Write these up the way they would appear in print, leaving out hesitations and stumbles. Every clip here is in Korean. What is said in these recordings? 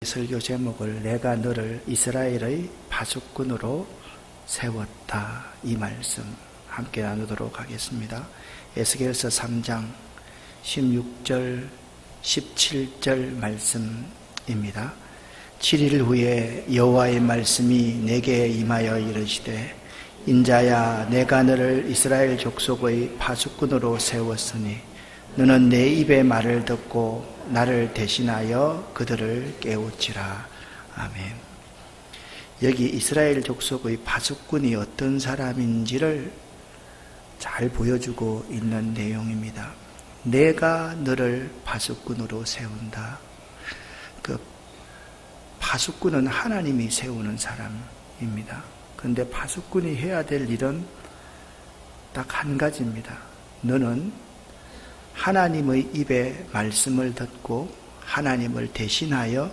설교 제목을 내가 너를 이스라엘의 파수꾼으로 세웠다, 이 말씀 함께 나누도록 하겠습니다. 에스겔서 3장 16절 17절 말씀입니다. 7일 후에 여호와의 말씀이 내게 임하여 이르시되 인자야, 내가 너를 이스라엘 족속의 파수꾼으로 세웠으니 너는 내 입의 말을 듣고 나를 대신하여 그들을 깨우치라. 아멘. 여기 이스라엘 족속의 파수꾼이 어떤 사람인지를 잘 보여주고 있는 내용입니다. 내가 너를 파수꾼으로 세운다. 그 파수꾼은 하나님이 세우는 사람입니다. 그런데 파수꾼이 해야 될 일은 딱 한 가지입니다. 너는 하나님의 입에 말씀을 듣고 하나님을 대신하여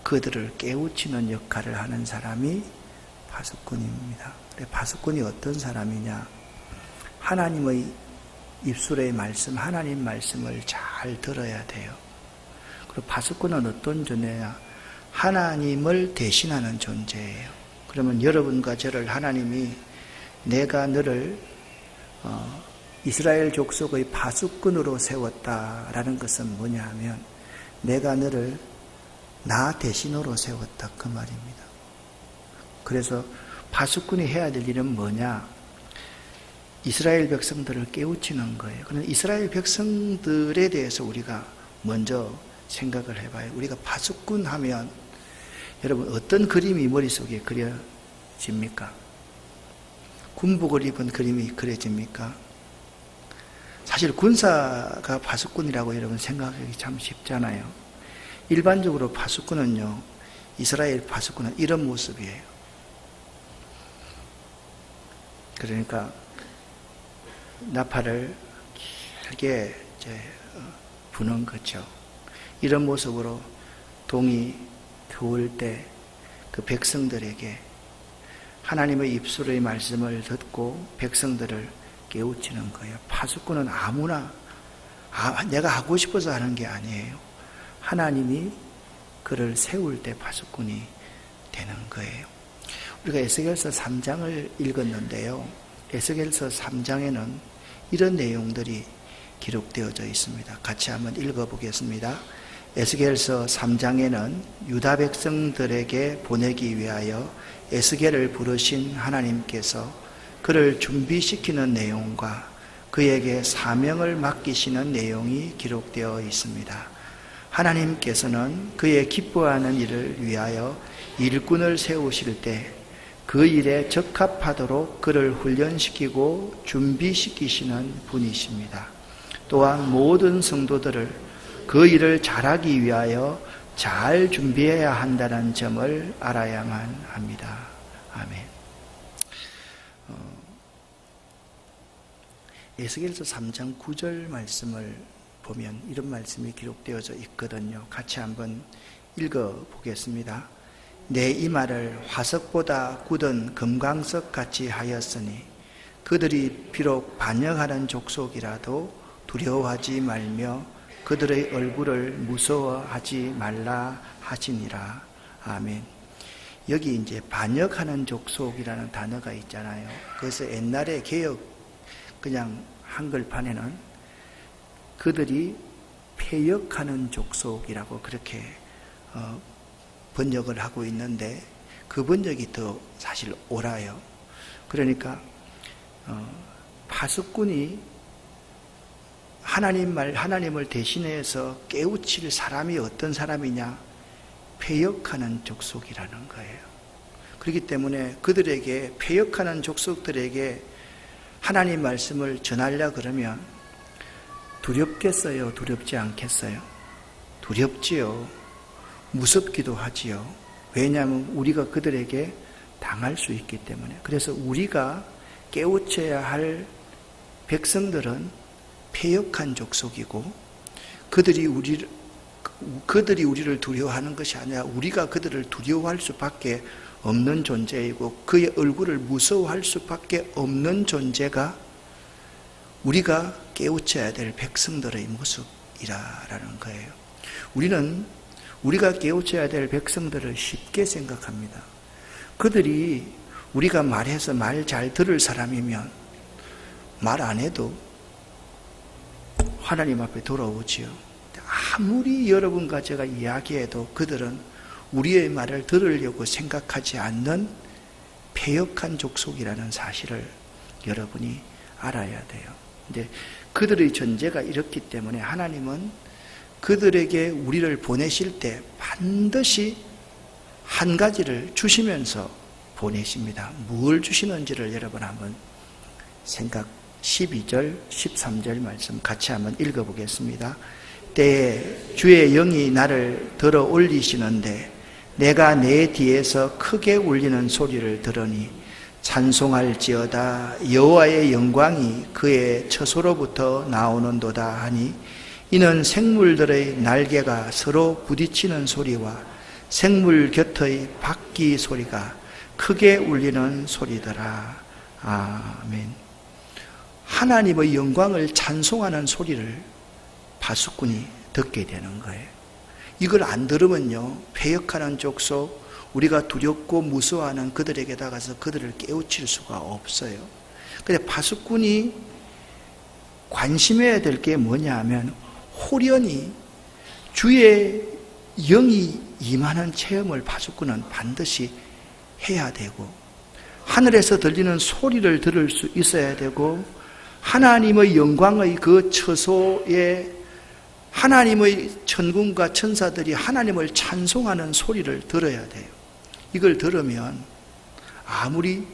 그들을 깨우치는 역할을 하는 사람이 파수꾼입니다. 파수꾼이 어떤 사람이냐? 하나님의 입술의 말씀, 하나님 말씀을 잘 들어야 돼요. 그리고 파수꾼은 어떤 존재냐? 하나님을 대신하는 존재예요. 그러면 여러분과 저를 하나님이 내가 너를 이스라엘 족속의 파수꾼으로 세웠다라는 것은 뭐냐 하면 내가 너를 나 대신으로 세웠다, 그 말입니다. 그래서 파수꾼이 해야 될 일은 뭐냐? 이스라엘 백성들을 깨우치는 거예요. 그런데 이스라엘 백성들에 대해서 우리가 먼저 생각을 해봐요. 우리가 파수꾼 하면 여러분 어떤 그림이 머릿속에 그려집니까? 군복을 입은 그림이 그려집니까? 사실 군사가 파수꾼이라고 여러분 생각하기 참 쉽잖아요. 일반적으로 파수꾼은요, 이스라엘 파수꾼은 이런 모습이에요. 그러니까 나팔을 길게 부는 거죠. 이런 모습으로 동이 겨울 때 그 백성들에게 하나님의 입술의 말씀을 듣고 백성들을 깨우치는 거예요. 파수꾼은 아무나 내가 하고 싶어서 하는 게 아니에요. 하나님이 그를 세울 때 파수꾼이 되는 거예요. 우리가 에스겔서 3장을 읽었는데요. 에스겔서 3장에는 이런 내용들이 기록되어져 있습니다. 같이 한번 읽어보겠습니다. 에스겔서 3장에는 유다 백성들에게 보내기 위하여 에스겔을 부르신 하나님께서 그를 준비시키는 내용과 그에게 사명을 맡기시는 내용이 기록되어 있습니다. 하나님께서는 그의 기뻐하는 일을 위하여 일꾼을 세우실 때 그 일에 적합하도록 그를 훈련시키고 준비시키시는 분이십니다. 또한 모든 성도들을 그 일을 잘하기 위하여 잘 준비해야 한다는 점을 알아야만 합니다. 아멘. 에스겔서 3장 9절 말씀을 보면 이런 말씀이 기록되어져 있거든요. 같이 한번 읽어보겠습니다. 내 이마를 화석보다 굳은 금광석 같이 하였으니 그들이 비록 반역하는 족속이라도 두려워하지 말며 그들의 얼굴을 무서워하지 말라 하시니라. 아멘. 여기 이제 반역하는 족속이라는 단어가 있잖아요. 그래서 옛날에 개혁 그냥 한글판에는 그들이 패역하는 족속이라고 그렇게 번역을 하고 있는데 그 번역이 더 사실 옳아요. 그러니까 파수꾼이 하나님을 대신해서 깨우칠 사람이 어떤 사람이냐? 패역하는 족속이라는 거예요. 그렇기 때문에 그들에게, 패역하는 족속들에게 하나님 말씀을 전하려 그러면 두렵겠어요? 두렵지 않겠어요? 두렵지요. 무섭기도 하지요. 왜냐하면 우리가 그들에게 당할 수 있기 때문에. 그래서 우리가 깨우쳐야 할 백성들은 패역한 족속이고 그들이 우리를 두려워하는 것이 아니라 우리가 그들을 두려워할 수밖에 없는 존재이고 그의 얼굴을 무서워할 수밖에 없는 존재가 우리가 깨우쳐야 될 백성들의 모습이라는 거예요. 우리는 우리가 깨우쳐야 될 백성들을 쉽게 생각합니다. 그들이 우리가 말해서 말 잘 들을 사람이면 말 안 해도 하나님 앞에 돌아오지요. 아무리 여러분과 제가 이야기해도 그들은 우리의 말을 들으려고 생각하지 않는 패역한 족속이라는 사실을 여러분이 알아야 돼요. 근데 그들의 존재가 이렇기 때문에 하나님은 그들에게 우리를 보내실 때 반드시 한 가지를 주시면서 보내십니다. 뭘 주시는지를 여러분 한번 12절, 13절 말씀 같이 한번 읽어보겠습니다. 때에 주의 영이 나를 들어 올리시는데 내가 내 뒤에서 크게 울리는 소리를 들으니 찬송할지어다 여호와의 영광이 그의 처소로부터 나오는도다 하니 이는 생물들의 날개가 서로 부딪히는 소리와 생물 곁의 바퀴 소리가 크게 울리는 소리더라. 아멘. 하나님의 영광을 찬송하는 소리를 파수꾼이 듣게 되는 거예요. 이걸 안 들으면요, 패역하는 족속, 우리가 두렵고 무서워하는 그들에게 다가서 그들을 깨우칠 수가 없어요. 근데 파수꾼이 관심해야 될 게 뭐냐 하면 호련히 주의 영이 임하는 체험을 파수꾼은 반드시 해야 되고, 하늘에서 들리는 소리를 들을 수 있어야 되고, 하나님의 영광의 그 처소에 하나님의 천군과 천사들이 하나님을 찬송하는 소리를 들어야 돼요. 이걸 들으면 아무리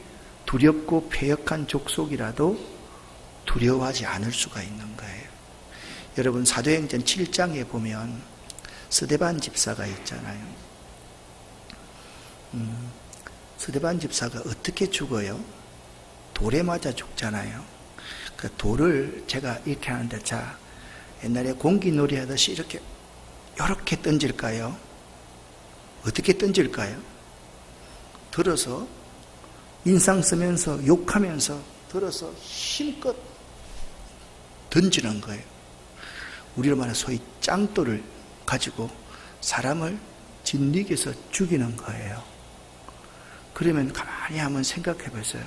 두렵고 패역한 족속이라도 두려워하지 않을 수가 있는 거예요. 여러분, 사도행전 7장에 보면 스데반 집사가 있잖아요. 스데반 집사가 어떻게 죽어요? 돌에 맞아 죽잖아요. 그 돌을 제가 이렇게 하는데, 자, 옛날에 공기놀이 하듯이 이렇게 던질까요? 어떻게 던질까요? 들어서 인상 쓰면서 욕하면서 들어서 힘껏 던지는 거예요. 우리로 말하면 소위 짱돌을 가지고 사람을 진리에서 죽이는 거예요. 그러면 가만히 한번 생각해 보세요.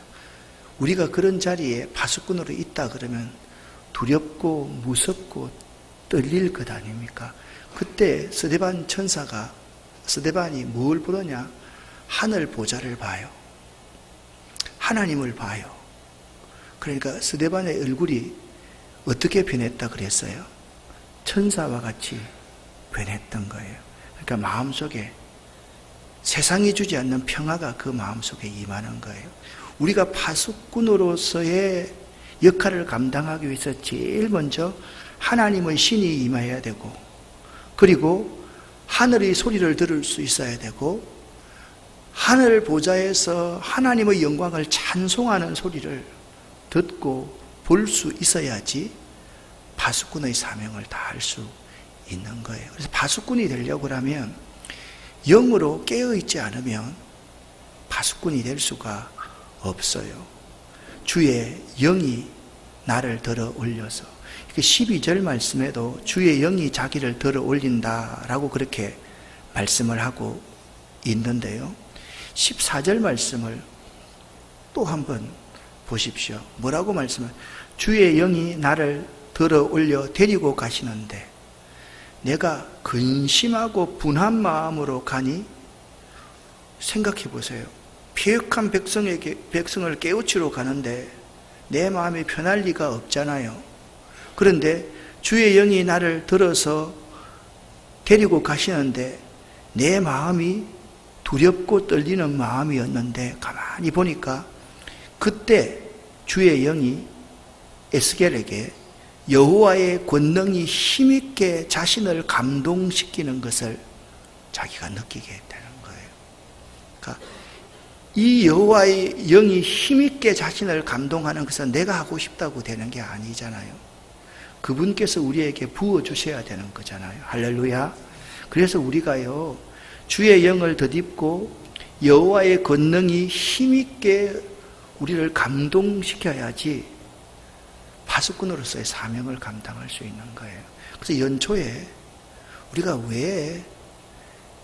우리가 그런 자리에 파수꾼으로 있다 그러면 두렵고 무섭고 떨릴 것 아닙니까? 그때 스데반 천사가, 스데반이 뭘 보느냐? 하늘 보좌를 봐요. 하나님을 봐요. 그러니까 스데반의 얼굴이 어떻게 변했다 그랬어요? 천사와 같이 변했던 거예요. 그러니까 마음속에 세상이 주지 않는 평화가 그 마음속에 임하는 거예요. 우리가 파수꾼으로서의 역할을 감당하기 위해서 제일 먼저 하나님의 신이 임해야 되고, 그리고 하늘의 소리를 들을 수 있어야 되고, 하늘 보좌에서 하나님의 영광을 찬송하는 소리를 듣고 볼 수 있어야지 파수꾼의 사명을 다할 수 있는 거예요. 그래서 파수꾼이 되려고 하면 영으로 깨어있지 않으면 파수꾼이 될 수가 없어요. 주의 영이 나를 들어 올려서, 12절 말씀에도 주의 영이 자기를 들어 올린다라고 그렇게 말씀을 하고 있는데요. 14절 말씀을 또 한번 보십시오. 뭐라고 말씀을? 주의 영이 나를 들어 올려 데리고 가시는데 내가 근심하고 분한 마음으로 가니? 생각해 보세요. 패역한 백성을 깨우치러 가는데 내 마음이 편할 리가 없잖아요. 그런데 주의 영이 나를 들어서 데리고 가시는데 내 마음이 두렵고 떨리는 마음이었는데 가만히 보니까 그때 주의 영이 에스겔에게 여호와의 권능이 힘있게 자신을 감동시키는 것을 자기가 느끼게 했다는 거예요. 그러니까 이 여호와의 영이 힘있게 자신을 감동하는 것은 내가 하고 싶다고 되는 게 아니잖아요. 그분께서 우리에게 부어주셔야 되는 거잖아요. 할렐루야. 그래서 우리가요, 주의 영을 덧입고 여호와의 권능이 힘있게 우리를 감동시켜야지 파수꾼으로서의 사명을 감당할 수 있는 거예요. 그래서 연초에 우리가 왜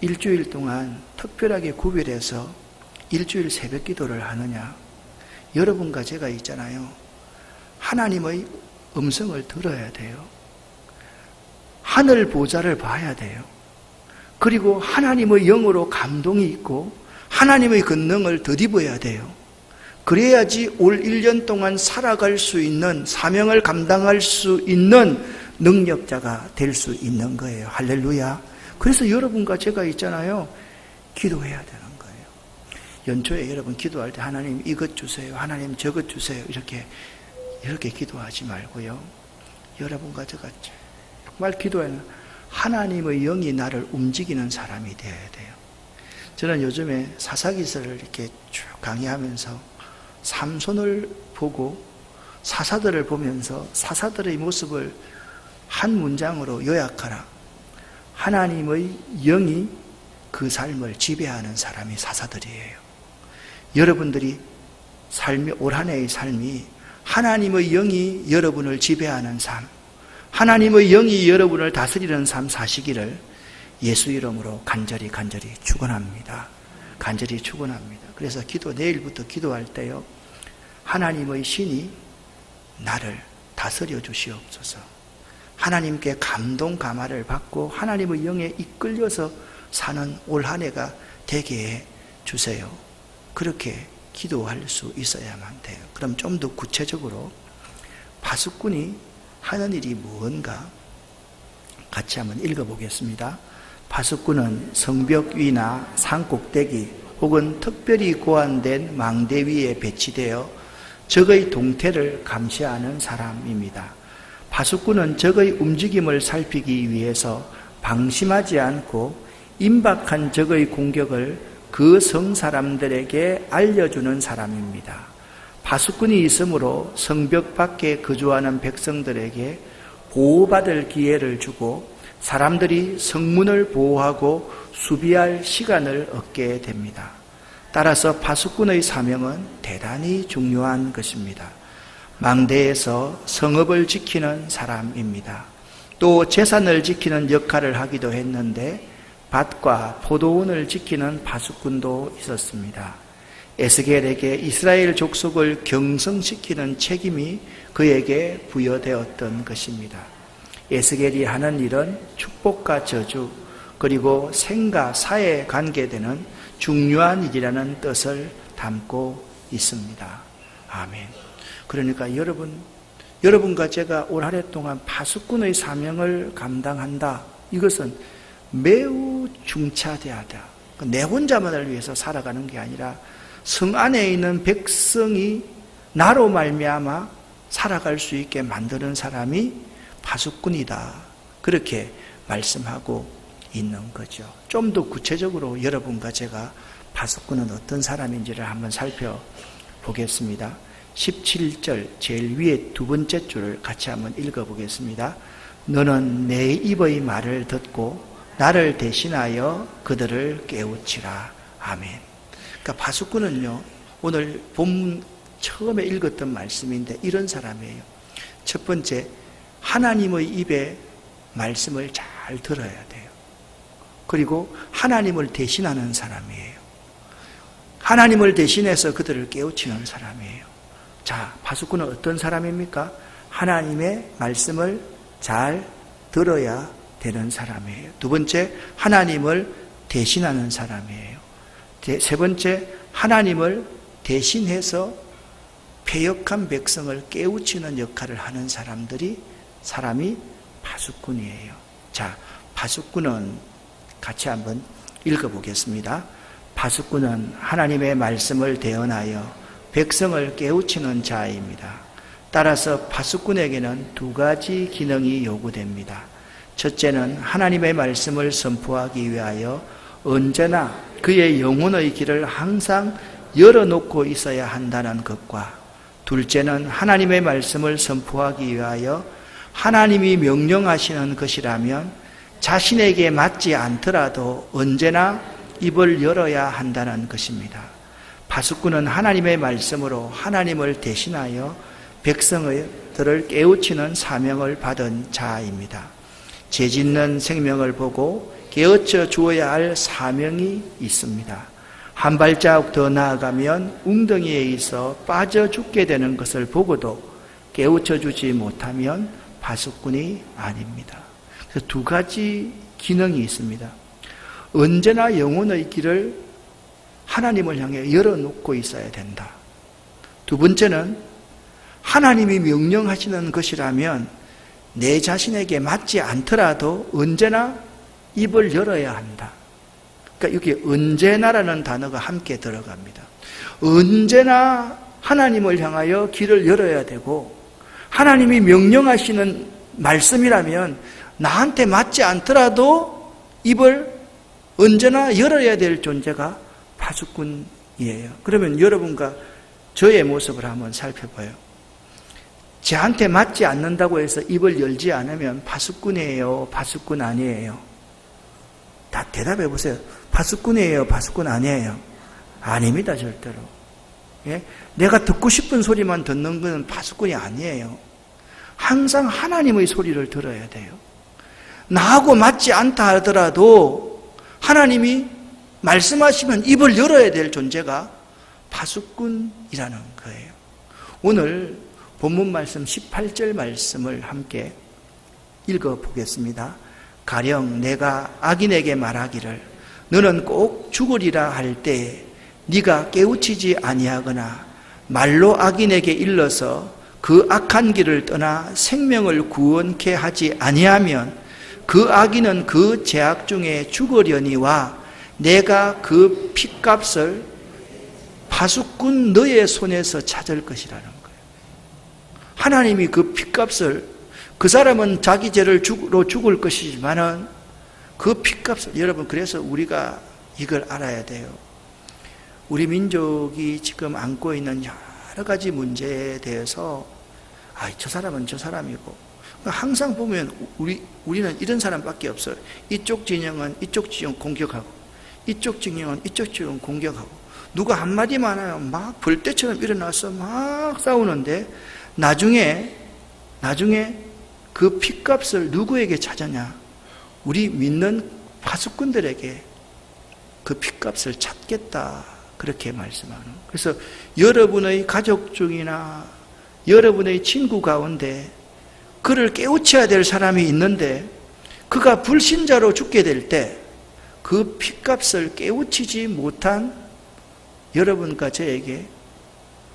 일주일 동안 특별하게 구별해서 일주일 새벽 기도를 하느냐? 여러분과 제가 있잖아요. 하나님의 음성을 들어야 돼요. 하늘 보좌를 봐야 돼요. 그리고 하나님의 영으로 감동이 있고 하나님의 권능을 덧입어야 돼요. 그래야지 올 1년 동안 살아갈 수 있는, 사명을 감당할 수 있는 능력자가 될 수 있는 거예요. 할렐루야. 그래서 여러분과 제가 있잖아요. 기도해야 되는 거예요. 연초에 여러분 기도할 때 하나님 이것 주세요, 하나님 저것 주세요, 이렇게 기도하지 말고요. 여러분과 제가 정말 기도하는 하나님의 영이 나를 움직이는 사람이 되어야 돼요. 저는 요즘에 사사기서를 이렇게 쭉 강의하면서 삼손을 보고 사사들을 보면서 사사들의 모습을 한 문장으로 요약하라. 하나님의 영이 그 삶을 지배하는 사람이 사사들이에요. 여러분들이 올 한 해의 삶이 하나님의 영이 여러분을 지배하는 삶, 하나님의 영이 여러분을 다스리는 삶 사시기를 예수 이름으로 간절히 축원합니다. 간절히 축원합니다. 그래서 내일부터 기도할 때요, 하나님의 신이 나를 다스려 주시옵소서. 하나님께 감동 감화를 받고 하나님의 영에 이끌려서 사는 올 한 해가 되게 해 주세요. 그렇게 기도할 수 있어야만 돼요. 그럼 좀 더 구체적으로 파수꾼이 하는 일이 무언가 같이 한번 읽어보겠습니다. 파수꾼은 성벽 위나 산 꼭대기 혹은 특별히 고안된 망대 위에 배치되어 적의 동태를 감시하는 사람입니다. 파수꾼은 적의 움직임을 살피기 위해서 방심하지 않고 임박한 적의 공격을 그 성 사람들에게 알려주는 사람입니다. 파수꾼이 있으므로 성벽 밖에 거주하는 백성들에게 보호받을 기회를 주고 사람들이 성문을 보호하고 수비할 시간을 얻게 됩니다. 따라서 파수꾼의 사명은 대단히 중요한 것입니다. 망대에서 성읍을 지키는 사람입니다. 또 재산을 지키는 역할을 하기도 했는데 밭과 포도원을 지키는 파수꾼도 있었습니다. 에스겔에게 이스라엘 족속을 경성시키는 책임이 그에게 부여되었던 것입니다. 에스겔이 하는 일은 축복과 저주 그리고 생과 사에 관계되는 중요한 일이라는 뜻을 담고 있습니다. 아멘. 그러니까 여러분과 제가 올 한 해 동안 파수꾼의 사명을 감당한다. 이것은 매우 중차대하다. 내 혼자만을 위해서 살아가는 게 아니라 성 안에 있는 백성이 나로 말미암아 살아갈 수 있게 만드는 사람이 파수꾼이다. 그렇게 말씀하고 있는 거죠. 좀 더 구체적으로 여러분과 제가 파수꾼은 어떤 사람인지를 한번 살펴보겠습니다. 17절 제일 위에 두 번째 줄을 같이 한번 읽어보겠습니다. 너는 내 입의 말을 듣고 나를 대신하여 그들을 깨우치라. 아멘. 그러니까 파수꾼은요, 오늘 본문 처음에 읽었던 말씀인데 이런 사람이에요. 첫 번째, 하나님의 입에 말씀을 잘 들어야 돼요. 그리고 하나님을 대신하는 사람이에요. 하나님을 대신해서 그들을 깨우치는 사람이에요. 자, 파수꾼은 어떤 사람입니까? 하나님의 말씀을 잘 들어야 되는 사람이에요. 두 번째, 하나님을 대신하는 사람이에요. 세 번째, 하나님을 대신해서 패역한 백성을 깨우치는 역할을 하는 사람이 파수꾼이에요. 자, 파수꾼은 같이 한번 읽어보겠습니다. 파수꾼은 하나님의 말씀을 대언하여 백성을 깨우치는 자입니다. 따라서 파수꾼에게는 두 가지 기능이 요구됩니다. 첫째는 하나님의 말씀을 선포하기 위하여 언제나 그의 영혼의 길을 항상 열어놓고 있어야 한다는 것과, 둘째는 하나님의 말씀을 선포하기 위하여 하나님이 명령하시는 것이라면 자신에게 맞지 않더라도 언제나 입을 열어야 한다는 것입니다. 파수꾼은 하나님의 말씀으로 하나님을 대신하여 백성들을 깨우치는 사명을 받은 자입니다. 죄짓는 생명을 보고 깨우쳐 주어야 할 사명이 있습니다. 한 발자국 더 나아가면 웅덩이에 있어 빠져 죽게 되는 것을 보고도 깨우쳐 주지 못하면 파수꾼이 아닙니다. 그래서 두 가지 기능이 있습니다. 언제나 영혼의 길을 하나님을 향해 열어놓고 있어야 된다. 두 번째는 하나님이 명령하시는 것이라면 내 자신에게 맞지 않더라도 언제나 입을 열어야 한다. 그러니까 여기 언제나라는 단어가 함께 들어갑니다. 언제나 하나님을 향하여 길을 열어야 되고, 하나님이 명령하시는 말씀이라면 나한테 맞지 않더라도 입을 언제나 열어야 될 존재가 파수꾼이에요. 그러면 여러분과 저의 모습을 한번 살펴봐요. 저한테 맞지 않는다고 해서 입을 열지 않으면 파수꾼이에요? 파수꾼 아니에요? 다 대답해 보세요. 파수꾼이에요? 파수꾼 아니에요? 아닙니다, 절대로. 예? 내가 듣고 싶은 소리만 듣는 것은 파수꾼이 아니에요. 항상 하나님의 소리를 들어야 돼요. 나하고 맞지 않다 하더라도 하나님이 말씀하시면 입을 열어야 될 존재가 파수꾼이라는 거예요. 오늘 본문 말씀 18절 말씀을 함께 읽어보겠습니다. 가령 내가 악인에게 말하기를 너는 꼭 죽으리라 할 때 네가 깨우치지 아니하거나 말로 악인에게 일러서 그 악한 길을 떠나 생명을 구원케 하지 아니하면 그 악인은 그 죄악 중에 죽으려니와 내가 그 핏값을 파수꾼 너의 손에서 찾을 것이라는 거예요. 하나님이 그 핏값을, 그 사람은 자기 죄로 죽을 것이지만은 그 핏값을, 여러분, 그래서 우리가 이걸 알아야 돼요. 우리 민족이 지금 안고 있는 여러 가지 문제에 대해서 저 사람은 저 사람이고, 항상 보면 우리는 이런 사람밖에 없어요. 이쪽 진영은 이쪽 진영 공격하고, 이쪽 진영은 이쪽 진영 공격하고, 누가 한마디만 하면 막 벌떼처럼 일어나서 막 싸우는데 나중에 그 핏값을 누구에게 찾았냐? 우리 믿는 파수꾼들에게 그 핏값을 찾겠다, 그렇게 말씀하는. 그래서 여러분의 가족 중이나 여러분의 친구 가운데 그를 깨우쳐야 될 사람이 있는데 그가 불신자로 죽게 될 때 그 핏값을 깨우치지 못한 여러분과 저에게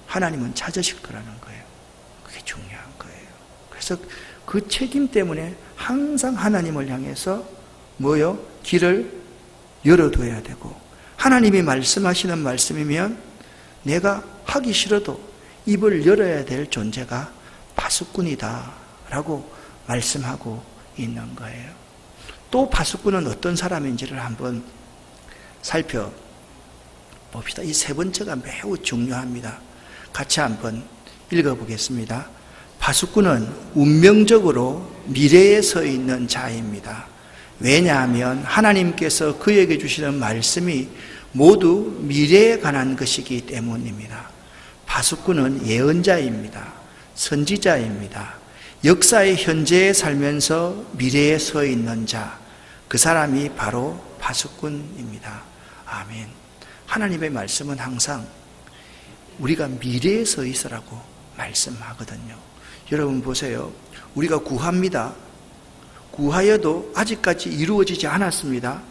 하나님은 찾으실 거라는 거예요. 그게 중요한 거예요. 그래서 그 책임 때문에 항상 하나님을 향해서 길을 열어둬야 되고, 하나님이 말씀하시는 말씀이면 내가 하기 싫어도 입을 열어야 될 존재가 파수꾼이다 라고 말씀하고 있는 거예요. 또 파수꾼은 어떤 사람인지를 한번 살펴봅시다. 이 세 번째가 매우 중요합니다. 같이 한번 읽어보겠습니다. 파수꾼은 운명적으로 미래에 서 있는 자입니다. 왜냐하면 하나님께서 그에게 주시는 말씀이 모두 미래에 관한 것이기 때문입니다. 파수꾼은 예언자입니다. 선지자입니다. 역사의 현재에 살면서 미래에 서 있는 자, 그 사람이 바로 파수꾼입니다. 아멘. 하나님의 말씀은 항상 우리가 미래에 서 있으라고 말씀하거든요. 여러분 보세요. 우리가 구합니다. 구하여도 아직까지 이루어지지 않았습니다.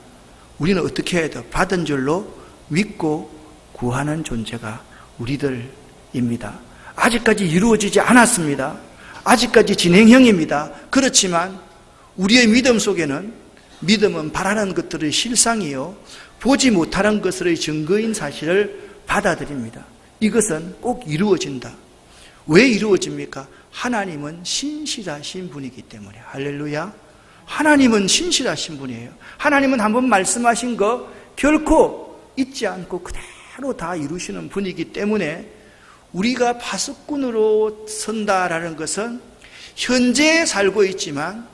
우리는 어떻게 해야 돼요? 받은 줄로 믿고 구하는 존재가 우리들입니다. 아직까지 이루어지지 않았습니다. 아직까지 진행형입니다. 그렇지만 우리의 믿음 속에는, 믿음은 바라는 것들의 실상이요 보지 못하는 것의 증거인 사실을 받아들입니다. 이것은 꼭 이루어진다. 왜 이루어집니까? 하나님은 신실하신 분이기 때문에. 할렐루야. 하나님은 신실하신 분이에요. 하나님은 한번 말씀하신 거 결코 잊지 않고 그대로 다 이루시는 분이기 때문에 우리가 파수꾼으로 선다라는 것은 현재에 살고 있지만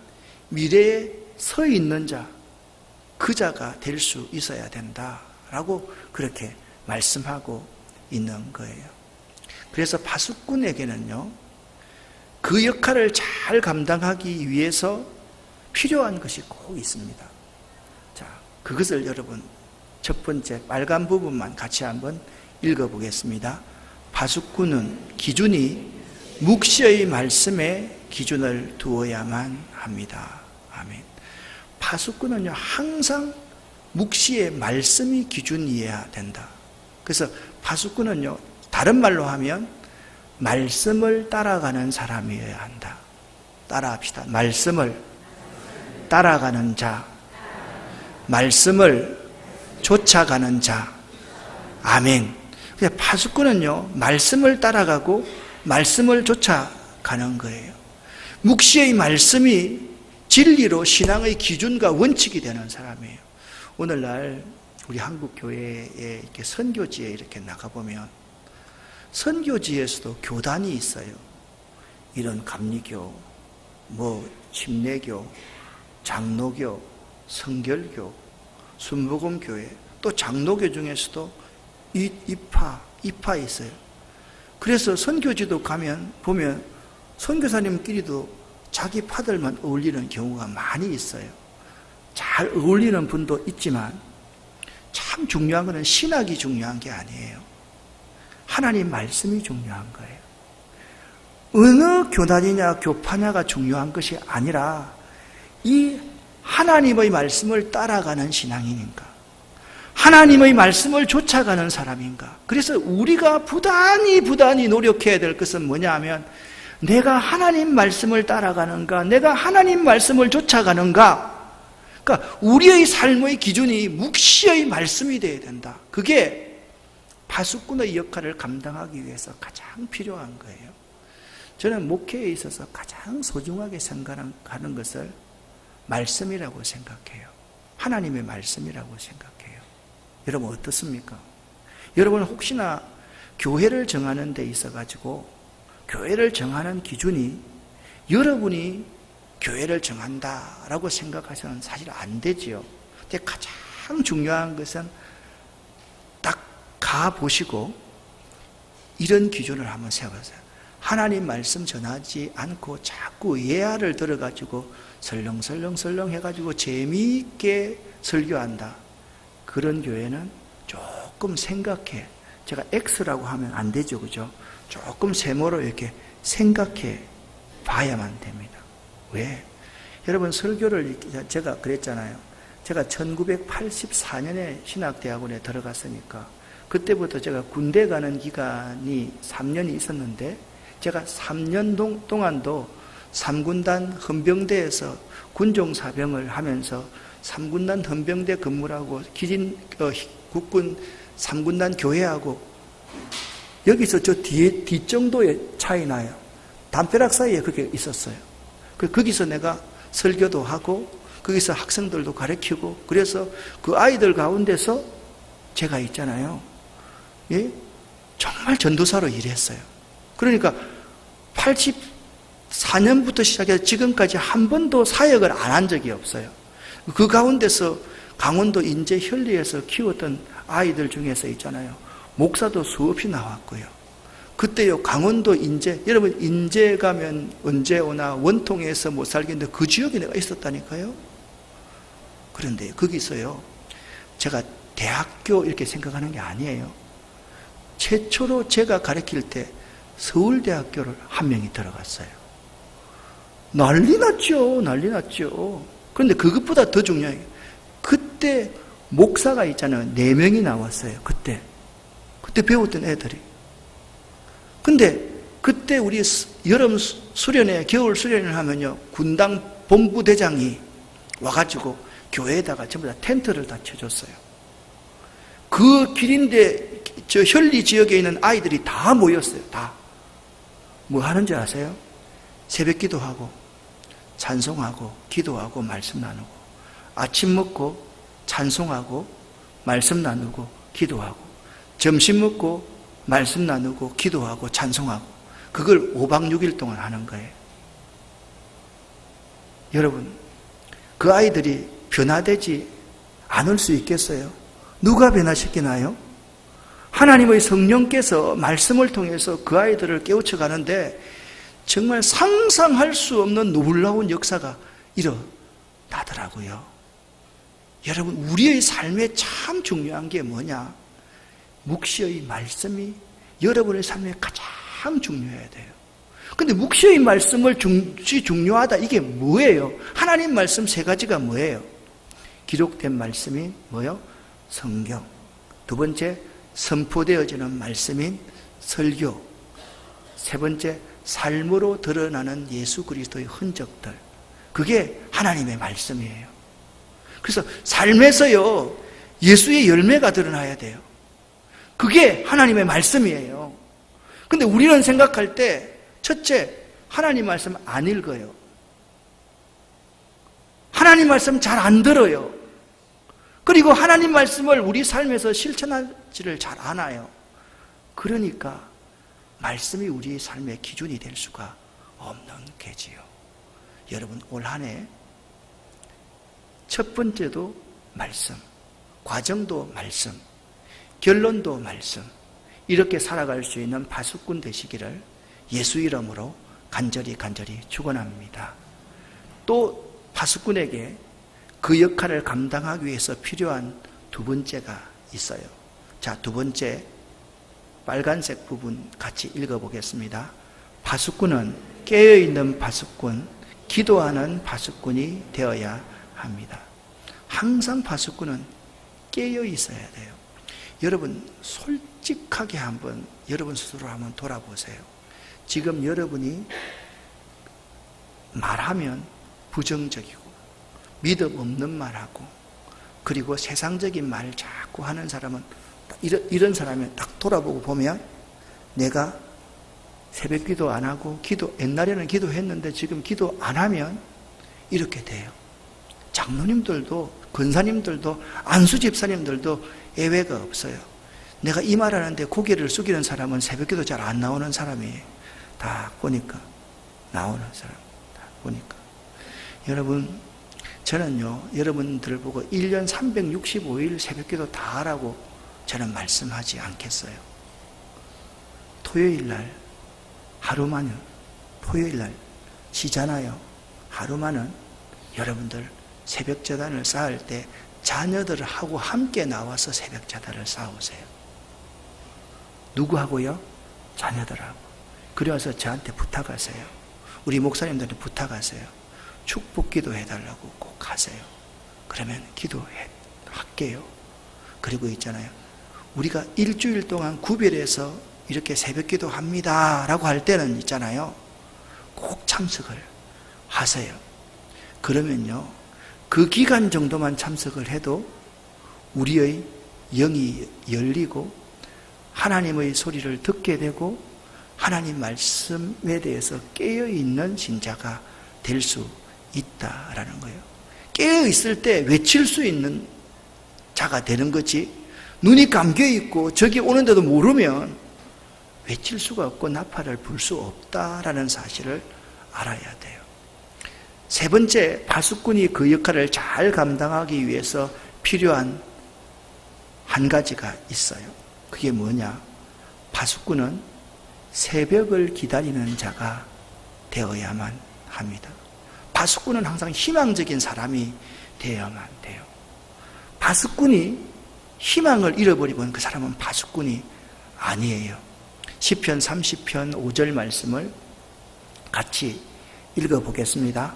미래에 서 있는 자, 그 자가 될 수 있어야 된다라고 그렇게 말씀하고 있는 거예요. 그래서 파수꾼에게는요, 그 역할을 잘 감당하기 위해서 필요한 것이 꼭 있습니다. 자, 그것을 여러분 첫 번째 빨간 부분만 같이 한번 읽어보겠습니다. 파수꾼은 기준이 묵시의 말씀에 기준을 두어야만 합니다. 아멘. 파수꾼은요 항상 묵시의 말씀이 기준이어야 된다. 그래서 파수꾼은요 다른 말로 하면 말씀을 따라가는 사람이어야 한다. 따라합시다. 말씀을 따라가는 자, 말씀을 쫓아가는 자. 아멘. 파수꾼은요 말씀을 따라가고 말씀을 쫓아가는 거예요. 묵시의 말씀이 진리로 신앙의 기준과 원칙이 되는 사람이에요. 오늘날 우리 한국 교회에 이렇게 선교지에 이렇게 나가보면 선교지에서도 교단이 있어요. 이런 감리교, 침례교, 장로교, 성결교, 순복음교회, 또 장로교 중에서도 이파 있어요. 그래서 선교지도 보면 선교사님끼리도 자기 파들만 어울리는 경우가 많이 있어요. 잘 어울리는 분도 있지만 참 중요한 것은 신학이 중요한 게 아니에요. 하나님 말씀이 중요한 거예요. 어느 교단이냐 교파냐가 중요한 것이 아니라 이 하나님의 말씀을 따라가는 신앙인인가, 하나님의 말씀을 쫓아가는 사람인가. 그래서 우리가 부단히 노력해야 될 것은 뭐냐 하면 내가 하나님 말씀을 따라가는가, 내가 하나님 말씀을 쫓아가는가. 그러니까 우리의 삶의 기준이 묵시의 말씀이 되어야 된다. 그게 파수꾼의 역할을 감당하기 위해서 가장 필요한 거예요. 저는 목회에 있어서 가장 소중하게 생각하는 것을 말씀이라고 생각해요. 하나님의 말씀이라고 생각해요. 여러분 어떻습니까? 여러분 혹시나 교회를 정하는 데 있어가지고 교회를 정하는 기준이 여러분이 교회를 정한다라고 생각하셔는 사실 안 되지요. 근데 가장 중요한 것은 딱 가보시고 이런 기준을 한번 세워보세요. 하나님 말씀 전하지 않고 자꾸 예화를 들어가지고 설렁설렁 해가지고 재미있게 설교한다. 그런 교회는 조금 생각해. 제가 X라고 하면 안 되죠. 그죠? 조금 세모로 이렇게 생각해 봐야만 됩니다. 왜? 여러분 설교를 제가 그랬잖아요. 제가 1984년에 신학대학원에 들어갔으니까 그때부터 제가 군대 가는 기간이 3년이 있었는데 제가 3년 동안도 3군단 헌병대에서 군종사병을 하면서 3군단 헌병대 근무를 하고 국군 3군단 교회하고 여기서 저 뒷정도의 차이 나요. 담벼락 사이에 그렇게 있었어요. 거기서 내가 설교도 하고 거기서 학생들도 가르치고 그래서 그 아이들 가운데서 제가 있잖아요. 예? 정말 전도사로 일했어요. 그러니까 84년부터 시작해서 지금까지 한 번도 사역을 안 한 적이 없어요. 그 가운데서 강원도 인제 현리에서 키웠던 아이들 중에서 있잖아요. 목사도 수없이 나왔고요. 그때요 강원도 인제, 여러분 인제 가면 언제 오나 원통에서 못 살겠는데 그 지역에 내가 있었다니까요. 그런데 거기서요 제가 대학교 이렇게 생각하는 게 아니에요. 최초로 제가 가르칠 때 서울대학교를 한 명이 들어갔어요. 난리 났죠. 그런데 그것보다 더 중요한 게 그때 목사가 있잖아요. 4명이 나왔어요. 그때 배웠던 애들이. 근데 그때 우리 여름 수련회, 겨울 수련회를 하면요 군당 본부대장이 와가지고 교회에다가 전부 다 텐트를 다 쳐줬어요. 그 길인데 저 현리 지역에 있는 아이들이 다 모였어요. 다. 뭐 하는지 아세요? 새벽 기도하고 찬송하고 기도하고 말씀 나누고 아침 먹고 찬송하고 말씀 나누고 기도하고 점심 먹고 말씀 나누고 기도하고 찬송하고 그걸 5박 6일 동안 하는 거예요. 여러분 그 아이들이 변화되지 않을 수 있겠어요? 누가 변화시키나요? 하나님의 성령께서 말씀을 통해서 그 아이들을 깨우쳐 가는데 정말 상상할 수 없는 놀라운 역사가 일어나더라고요. 여러분, 우리의 삶에 참 중요한 게 뭐냐? 묵시의 말씀이 여러분의 삶에 가장 중요해야 돼요. 근데 묵시의 말씀을 중요하다, 이게 뭐예요? 하나님 말씀 세 가지가 뭐예요? 기록된 말씀이 뭐요? 성경. 두 번째, 선포되어지는 말씀인 설교. 세 번째, 삶으로 드러나는 예수 그리스도의 흔적들. 그게 하나님의 말씀이에요. 그래서 삶에서요, 예수의 열매가 드러나야 돼요. 그게 하나님의 말씀이에요. 근데 우리는 생각할 때, 첫째, 하나님 말씀 안 읽어요. 하나님 말씀 잘 안 들어요. 그리고 하나님 말씀을 우리 삶에서 실천하지를 잘 않아요. 그러니까 말씀이 우리의 삶의 기준이 될 수가 없는 게지요. 여러분, 올 한 해 첫 번째도 말씀, 과정도 말씀, 결론도 말씀, 이렇게 살아갈 수 있는 파수꾼 되시기를 예수 이름으로 간절히 축원합니다. 또 파수꾼에게 그 역할을 감당하기 위해서 필요한 두 번째가 있어요. 자, 두 번째 빨간색 부분 같이 읽어보겠습니다. 파수꾼은 깨어있는 파수꾼, 기도하는 파수꾼이 되어야 합니다. 항상 파수꾼은 깨어 있어야 돼요. 여러분, 솔직하게 한번 여러분 스스로 한번 돌아보세요. 지금 여러분이 말하면 부정적이고 믿음 없는 말하고 그리고 세상적인 말 자꾸 하는 사람은 이런 사람이 딱 돌아보고 보면 내가 새벽 기도 안 하고 옛날에는 기도했는데 지금 기도 안 하면 이렇게 돼요. 장로님들도 권사님들도 안수 집사님들도 예외가 없어요. 내가 이 말하는데 고개를 숙이는 사람은 새벽 기도 잘 안 나오는 사람이에요. 다 보니까 나오는 사람 다 보니까. 여러분, 저는요, 여러분들을 보고 1년 365일 새벽 기도 다 하라고 저는 말씀하지 않겠어요. 토요일 날 하루만은, 토요일 날 쉬잖아요. 하루만은 여러분들 새벽 제단을 쌓을 때 자녀들하고 함께 나와서 새벽 제단을 쌓으세요. 누구하고요? 자녀들하고. 그래서 저한테 부탁하세요. 우리 목사님들한테 부탁하세요. 축복 기도해달라고 꼭 하세요. 그러면 기도할게요. 그리고 있잖아요, 우리가 일주일 동안 구별해서 이렇게 새벽 기도합니다 라고 할 때는 있잖아요, 꼭 참석을 하세요. 그러면요, 그 기간 정도만 참석을 해도 우리의 영이 열리고 하나님의 소리를 듣게 되고 하나님 말씀에 대해서 깨어있는 신자가 될 수 있다라는 거예요. 깨어있을 때 외칠 수 있는 자가 되는 거지, 눈이 감겨있고 저기 오는데도 모르면 외칠 수가 없고 나팔을 불 수 없다라는 사실을 알아야 돼요. 세 번째, 파수꾼이 그 역할을 잘 감당하기 위해서 필요한 한 가지가 있어요. 그게 뭐냐? 파수꾼은 새벽을 기다리는 자가 되어야만 합니다. 파수꾼은 항상 희망적인 사람이 되어야만 돼요. 파수꾼이 희망을 잃어버리면 그 사람은 파수꾼이 아니에요. 시편 30편 5절 말씀을 같이 읽어보겠습니다.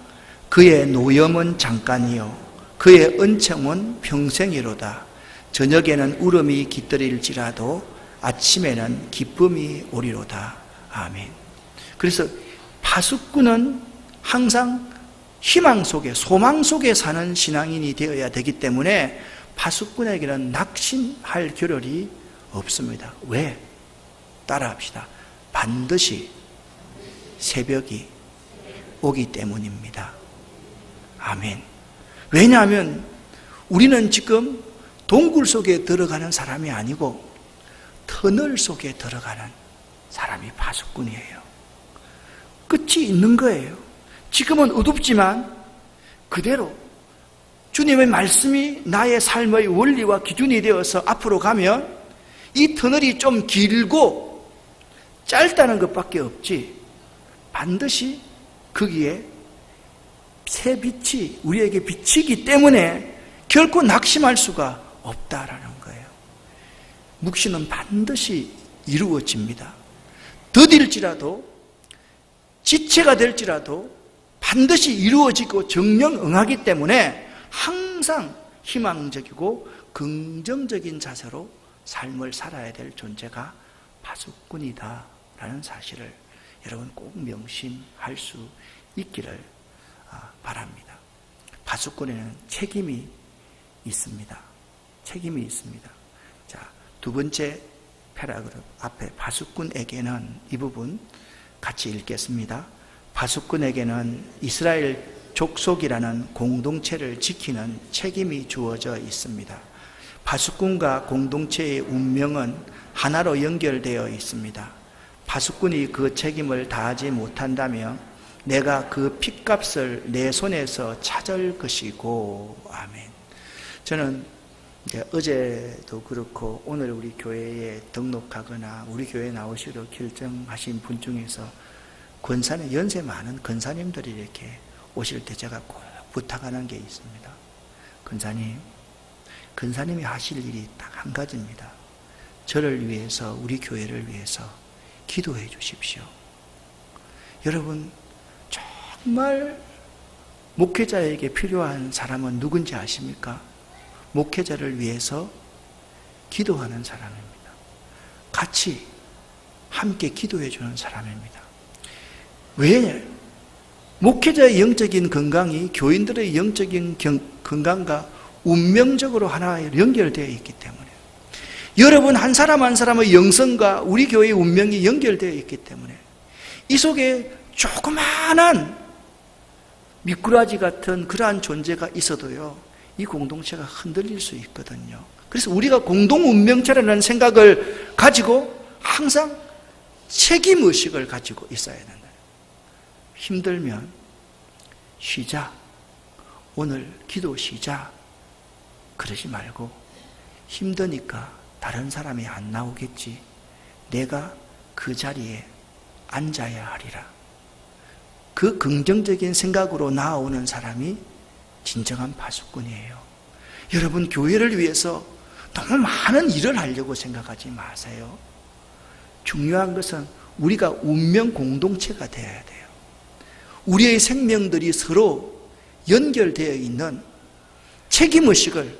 그의 노염은 잠깐이요 그의 은총은 평생이로다. 저녁에는 울음이 깃들일지라도 아침에는 기쁨이 오리로다. 아멘. 그래서 파수꾼은 항상 희망 속에, 소망 속에 사는 신앙인이 되어야 되기 때문에 파수꾼에게는 낙심할 겨를이 없습니다. 왜? 따라합시다. 반드시 새벽이 오기 때문입니다. 아멘. 왜냐하면 우리는 지금 동굴 속에 들어가는 사람이 아니고 터널 속에 들어가는 사람이 파수꾼이에요. 끝이 있는 거예요. 지금은 어둡지만 그대로 주님의 말씀이 나의 삶의 원리와 기준이 되어서 앞으로 가면 이 터널이 좀 길고 짧다는 것밖에 없지, 반드시 거기에 새 빛이 우리에게 비치기 때문에 결코 낙심할 수가 없다라는 거예요. 묵시는 반드시 이루어집니다. 더딜지라도, 지체가 될지라도 반드시 이루어지고 정령응하기 때문에 항상 희망적이고 긍정적인 자세로 삶을 살아야 될 존재가 파수꾼이다라는 사실을 여러분 꼭 명심할 수 있기를 바랍니다. 파수꾼에는 책임이 있습니다. 책임이 있습니다. 자, 두 번째 패라그래프 앞에 파수꾼에게는 이 부분 같이 읽겠습니다. 파수꾼에게는 이스라엘 족속이라는 공동체를 지키는 책임이 주어져 있습니다. 파수꾼과 공동체의 운명은 하나로 연결되어 있습니다. 파수꾼이 그 책임을 다하지 못한다면 내가 그 핏값을 내 손에서 찾을 것이고, 아멘. 저는 이제 어제도 그렇고 오늘 우리 교회에 등록하거나 우리 교회에 나오시려 결정하신 분 중에서 권사님, 연세 많은 권사님들이 이렇게 오실 때 제가 꼭 부탁하는 게 있습니다. 권사님이 하실 일이 딱 한 가지입니다. 저를 위해서, 우리 교회를 위해서 기도해 주십시오. 여러분, 정말 목회자에게 필요한 사람은 누군지 아십니까? 목회자를 위해서 기도하는 사람입니다. 같이 함께 기도해 주는 사람입니다. 왜? 목회자의 영적인 건강이 교인들의 영적인 건강과 운명적으로 하나 연결되어 있기 때문에, 여러분 한 사람 한 사람의 영성과 우리 교회의 운명이 연결되어 있기 때문에 이 속에 조그마한 미꾸라지 같은 그러한 존재가 있어도요, 이 공동체가 흔들릴 수 있거든요. 그래서 우리가 공동 운명체라는 생각을 가지고 항상 책임의식을 가지고 있어야 된다. 힘들면 쉬자, 오늘 기도 쉬자 그러지 말고, 힘드니까 다른 사람이 안 나오겠지, 내가 그 자리에 앉아야 하리라. 그 긍정적인 생각으로 나아오는 사람이 진정한 파수꾼이에요. 여러분, 교회를 위해서 너무 많은 일을 하려고 생각하지 마세요. 중요한 것은 우리가 운명 공동체가 되어야 돼요. 우리의 생명들이 서로 연결되어 있는 책임의식을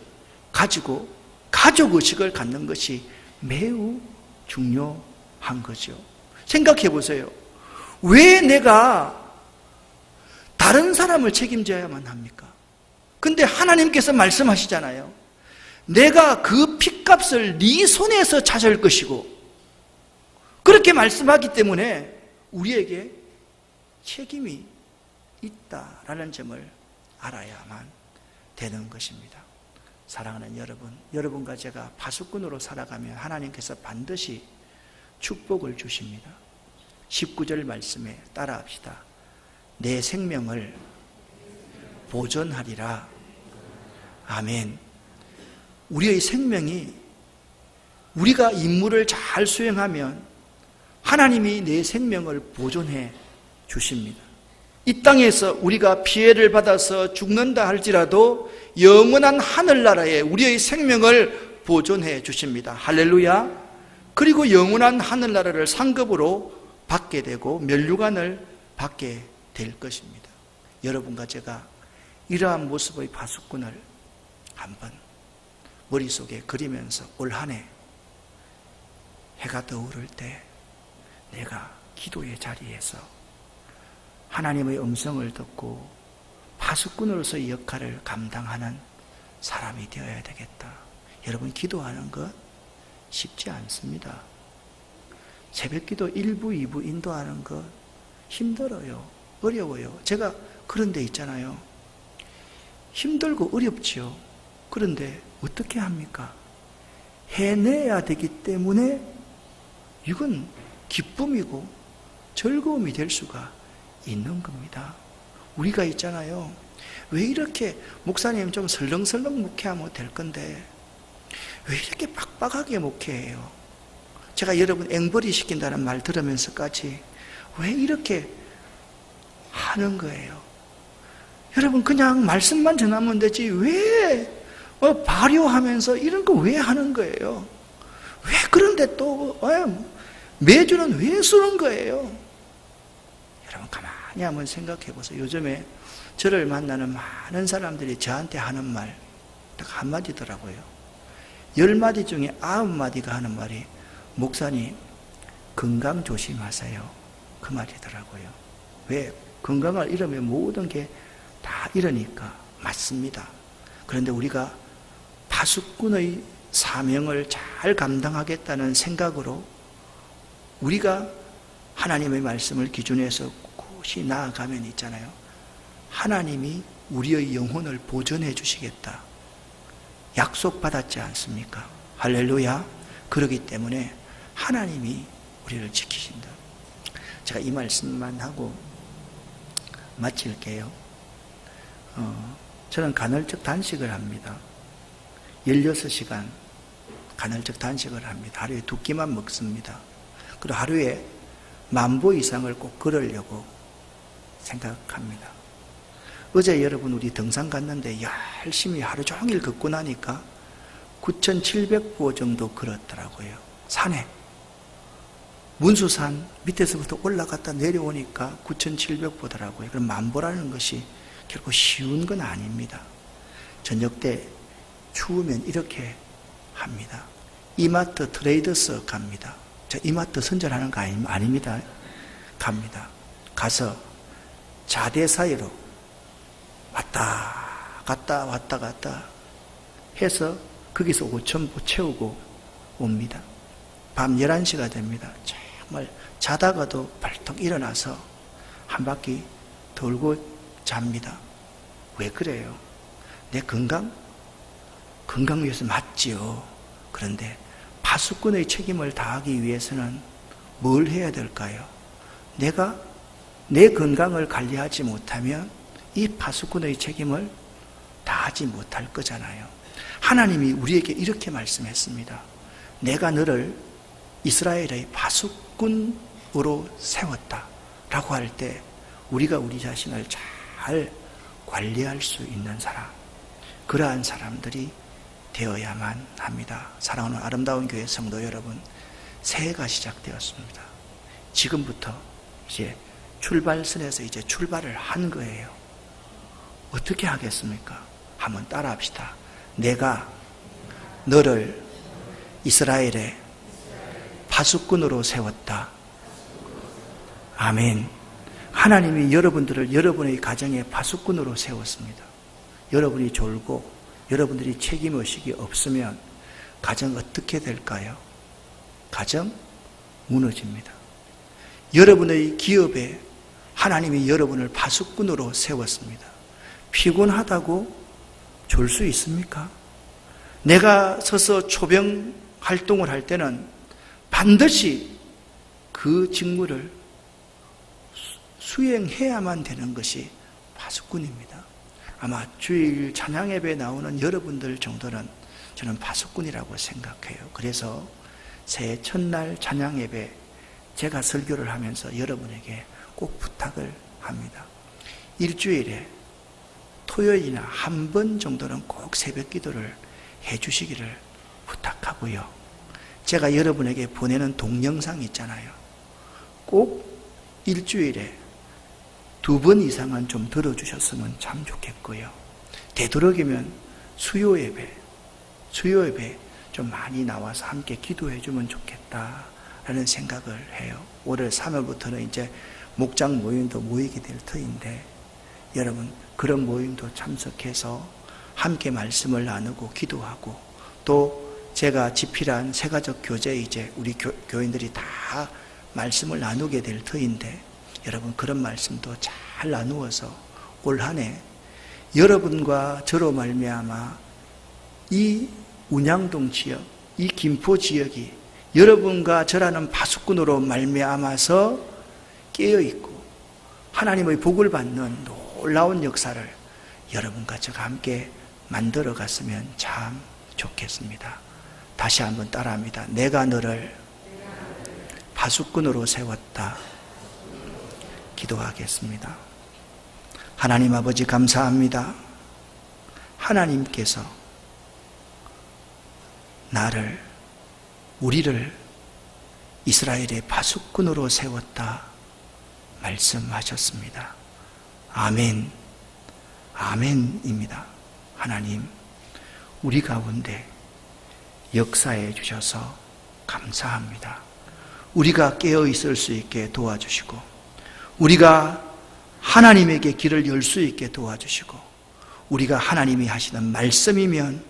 가지고 가족의식을 갖는 것이 매우 중요한 거죠. 생각해 보세요. 왜 내가 다른 사람을 책임져야만 합니까? 근데 하나님께서 말씀하시잖아요. 내가 그 핏값을 네 손에서 찾을 것이고, 그렇게 말씀하기 때문에 우리에게 책임이 있다라는 점을 알아야만 되는 것입니다. 사랑하는 여러분, 여러분과 제가 파수꾼으로 살아가면 하나님께서 반드시 축복을 주십니다. 19절 말씀에 따라합시다. 내 생명을 보존하리라. 아멘. 우리의 생명이, 우리가 임무를 잘 수행하면 하나님이 내 생명을 보존해 주십니다. 이 땅에서 우리가 피해를 받아서 죽는다 할지라도 영원한 하늘나라에 우리의 생명을 보존해 주십니다. 할렐루야. 그리고 영원한 하늘나라를 상급으로 받게 되고 면류관을 받게 될 것입니다. 여러분과 제가 이러한 모습의 파수꾼을 한번 머릿속에 그리면서 올 한 해 해가 더 오를 때 내가 기도의 자리에서 하나님의 음성을 듣고 파수꾼으로서의 역할을 감당하는 사람이 되어야 되겠다. 여러분, 기도하는 것 쉽지 않습니다. 새벽기도 1부, 2부 인도하는 것 힘들어요. 어려워요. 제가 그런 데 있잖아요. 힘들고 어렵지요. 그런데 어떻게 합니까? 해내야 되기 때문에 이건 기쁨이고 즐거움이 될 수가 있는 겁니다. 우리가 있잖아요. 왜 이렇게 목사님 좀 설렁설렁 목회하면 될 건데 왜 이렇게 빡빡하게 목회해요? 제가 여러분 앵벌이 시킨다는 말 들으면서까지 왜 이렇게 하는 거예요? 여러분, 그냥 말씀만 전하면 되지 왜 발효하면서 이런 거 왜 하는 거예요? 왜 그런데 또 매주는 왜 쓰는 거예요? 여러분 가만히 한번 생각해 보세요. 요즘에 저를 만나는 많은 사람들이 저한테 하는 말 딱 한마디더라고요. 10마디 중에 9마디가 하는 말이 목사님 건강 조심하세요. 그 말이더라고요. 왜? 건강을 잃으면 모든 게 다 잃으니까. 맞습니다. 그런데 우리가 파수꾼의 사명을 잘 감당하겠다는 생각으로 우리가 하나님의 말씀을 기준해서 꿋꿋이 나아가면 있잖아요. 하나님이 우리의 영혼을 보존해 주시겠다. 약속받았지 않습니까? 할렐루야. 그렇기 때문에 하나님이 우리를 지키신다. 제가 이 말씀만 하고 마칠게요. 저는 간헐적 단식을 합니다. 16시간 간헐적 단식을 합니다. 하루에 2끼만 먹습니다. 그리고 하루에 10,000보 이상을 꼭 걸으려고 생각합니다. 어제 여러분 우리 등산 갔는데 열심히 하루 종일 걷고 나니까 9,700보 정도 걸었더라고요. 산에. 문수산 밑에서부터 올라갔다 내려오니까 9,700보더라고요. 그럼 10,000보라는 것이 결코 쉬운 건 아닙니다. 저녁 때 추우면 이렇게 합니다. 이마트 트레이더스 갑니다. 저 이마트 선전하는 거 아닙니다. 갑니다. 가서 자대 사이로 왔다 갔다 해서 거기서 5,000보 채우고 옵니다. 밤 11시가 됩니다. 정말 자다가도 벌떡 일어나서 한 바퀴 돌고 잡니다. 왜 그래요? 내 건강 위해서 맞지요. 그런데 파수꾼의 책임을 다하기 위해서는 뭘 해야 될까요? 내가 내 건강을 관리하지 못하면 이 파수꾼의 책임을 다하지 못할 거잖아요. 하나님이 우리에게 이렇게 말씀했습니다. 내가 너를 이스라엘의 파수꾼으로 세웠다 라고 할 때 우리가 우리 자신을 잘 관리할 수 있는 사람, 그러한 사람들이 되어야만 합니다. 사랑하는 아름다운 교회 성도 여러분, 새해가 시작되었습니다. 지금부터 이제 출발선에서 이제 출발을 한 거예요. 어떻게 하겠습니까? 한번 따라 합시다. 내가 너를 이스라엘의 파수꾼으로 세웠다. 아멘. 하나님이 여러분들을 여러분의 가정의 파수꾼으로 세웠습니다. 여러분이 졸고 여러분들이 책임의식이 없으면 가정 어떻게 될까요? 가정 무너집니다. 여러분의 기업에 하나님이 여러분을 파수꾼으로 세웠습니다. 피곤하다고 졸 수 있습니까? 내가 서서 초병 활동을 할 때는 반드시 그 직무를 수행해야만 되는 것이 파수꾼입니다. 아마 주일 찬양 예배에 나오는 여러분들 정도는 저는 파수꾼이라고 생각해요. 그래서 새해 첫날 찬양 예배 제가 설교를 하면서 여러분에게 꼭 부탁을 합니다. 일주일에 토요일이나 한 번 정도는 꼭 새벽 기도를 해주시기를 부탁하고요. 제가 여러분에게 보내는 동영상 있잖아요. 꼭 일주일에 2번 이상은 좀 들어주셨으면 참 좋겠고요. 되도록이면 수요 예배 좀 많이 나와서 함께 기도해 주면 좋겠다라는 생각을 해요. 올해 3월부터는 이제 목장 모임도 모이게 될 터인데 여러분 그런 모임도 참석해서 함께 말씀을 나누고 기도하고 또 제가 집필한 세가족 교재 이제 우리 교인들이 다 말씀을 나누게 될 터인데 여러분 그런 말씀도 잘 나누어서 올 한 해 여러분과 저로 말미암아 이 운양동 지역, 이 김포 지역이 여러분과 저라는 파수꾼으로 말미암아서 깨어있고 하나님의 복을 받는 놀라운 역사를 여러분과 저가 함께 만들어 갔으면 참 좋겠습니다. 다시 한번 따라합니다. 내가 너를 파수꾼으로 세웠다. 기도하겠습니다. 하나님 아버지 감사합니다. 하나님께서 우리를 이스라엘의 파수꾼으로 세웠다 말씀하셨습니다. 아멘, 아멘입니다. 하나님, 우리 가운데 역사해 주셔서 감사합니다. 우리가 깨어 있을 수 있게 도와주시고, 우리가 하나님에게 길을 열 수 있게 도와주시고, 우리가 하나님이 하시는 말씀이면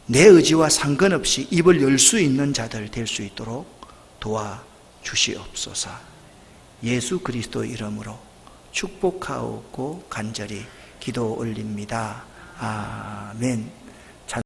내 의지와 상관없이 입을 열 수 있는 자들 될 수 있도록 도와주시옵소서. 예수 그리스도의 이름으로 축복하고 간절히 기도 올립니다. 아멘.